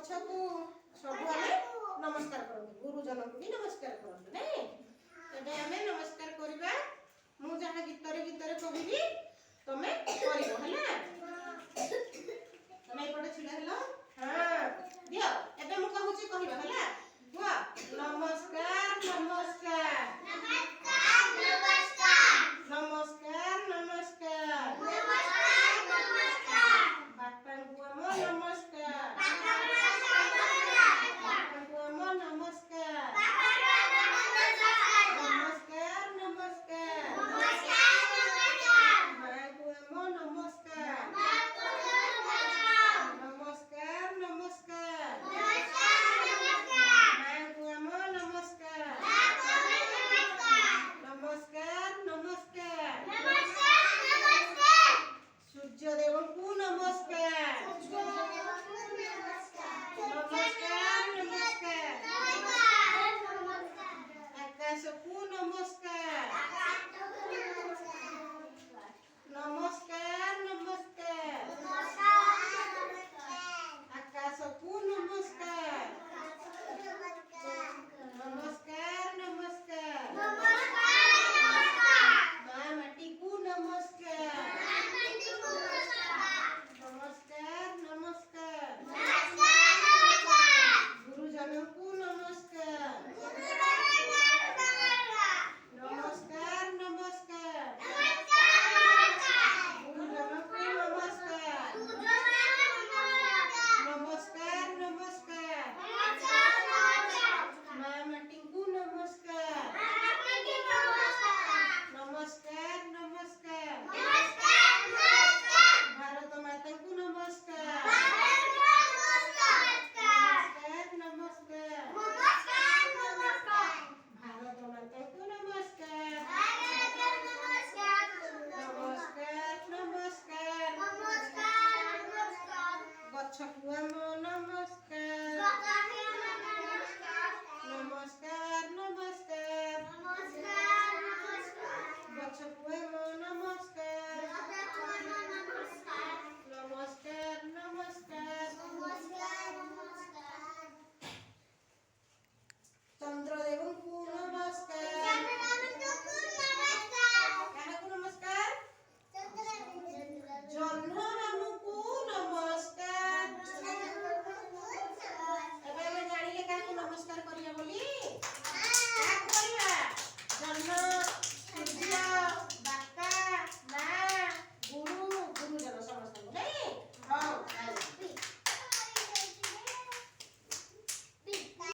ଗଛକୁ ସବୁ ଆମେ ନମସ୍କାର କରନ୍ତୁ, ଗୁରୁଜନଙ୍କୁ ବି ନମସ୍କାର କରନ୍ତୁ ନାଇଁ। ଏବେ ଆମେ ନମସ୍କାର କରିବା। ମୁଁ ଯାହା ଗୀତରେ କହିବି ତମେ କରିବ ହେଲା। ତମେ ଏପଟେ ଛିଡ଼ା ହେଲ। ହଁ ଦିଅ। ଏବେ ମୁଁ କହୁଛି କହିବ ହେଲା। କୁହ ନମସ୍କାର ନମସ୍କାର ନମସ୍କାର ନମସ୍କାର ବାପାଙ୍କୁ ଆମ ନମସ୍କାର, ବାପାଙ୍କୁ ଆମ ନମସ୍କାର, ନମସ୍କାର ନମସ୍କାର ମାଙ୍କୁ ଆମ ନମସ୍କାର, ନମସ୍କାର ନମସ୍କାର ମାଙ୍କୁ ଆମ ନମସ୍କାର, ନମସ୍କାର ନମସ୍କାର ସୂର୍ଯ୍ୟଦେବଙ୍କୁ ନମସ୍କାର, ନମସ୍କାର ନମସ୍କାର ଆକାଶକୁ ନମସ୍କାର, ନମସ୍କାର ନମସ୍କାର ଆକାଶକୁ ନମସ୍କାର, ନମସ୍କାର ନମସ୍କାର ମା ମାଟିକୁ ନମସ୍କାର, ନମସ୍କାର ନମସ୍କାର ଗୁରୁଜନଙ୍କୁ ନମସ୍କାର, ନମସ୍କାର ନମସ୍କାର ଗୁରୁଜନଙ୍କୁ ନମସ୍କାର, ନମସ୍କାର ନମସ୍କାର ମା ମାଟିଙ୍କୁ ନମସ୍କାର, ନମସ୍କାର ନମସ୍କାର ଭାରତ ମାତାଙ୍କୁ ନମସ୍କାର, ନମସ୍କାର ନମସ୍କାର ଭାରତ ମାତାଙ୍କୁ ନମସ୍କାର, ନମସ୍କାର ନମସ୍କାର ଗଛକୁ ଆମ ନମସ୍କାର, ନମସ୍କାର ନମସ୍କାର ଗଛକୁ ଆମ ନମସ୍କାର, ନମସ୍କାର ନମସ୍କାର ଚନ୍ଦ୍ରଦେବଙ୍କୁ ନମସ୍କାର, କାହାକୁ ନମସ୍କାର? ଜହ୍ନ ମାମୁଁକୁ ନମସ୍କାର। ଏବେ ଆମେ ଜାଣିଲେ କାହାକୁ ନମସ୍କାର କରିବା ବୋଲି। କାହାକୁ କରିବା? ଜହ୍ନ